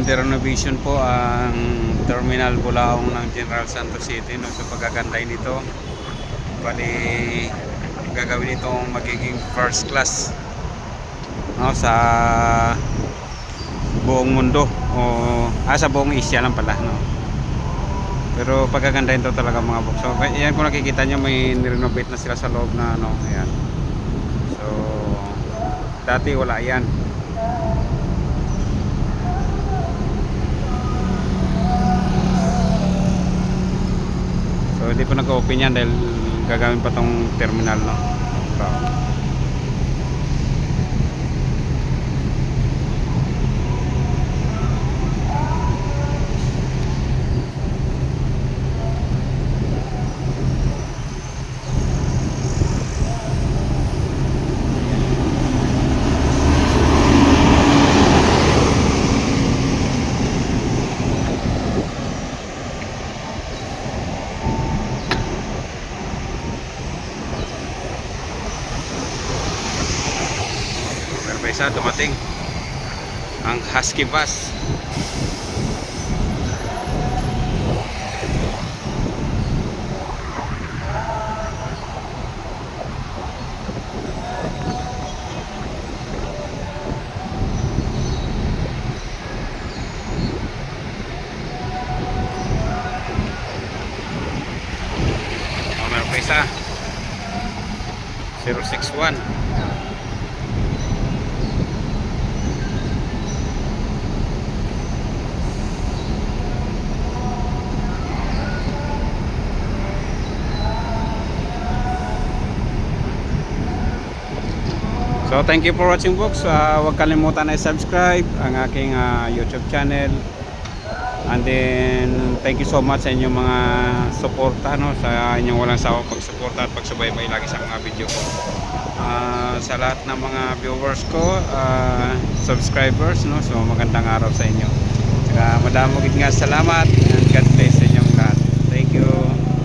under renovation po ang Terminal Bulaong ng General Santos City, no? So pagkaganday nito, bali gagawin itong magiging first class, no, sa buong mundo o sa buong Asia lang pala, no? Pero pagkagandahin to talaga mga box. So yan, kung nakikita nyo, may nirenovate na sila sa loob na ano, ayan. So dati wala yan. So hindi pa nag-open yan dahil gagawin pa tong terminal, no? Isa dumating ang Husky Bus. Meron pa isa 061. So thank you for watching folks. Huwag kalimutan na i-subscribe ang aking YouTube channel. And then thank you so much sa inyong mga suporta, no, sa inyong walang sawang pagsuporta at pagsubaybay lagi sa mga video ko. Sa lahat ng mga viewers ko, subscribers, no, so magandang araw sa inyo. Madaming salamat and God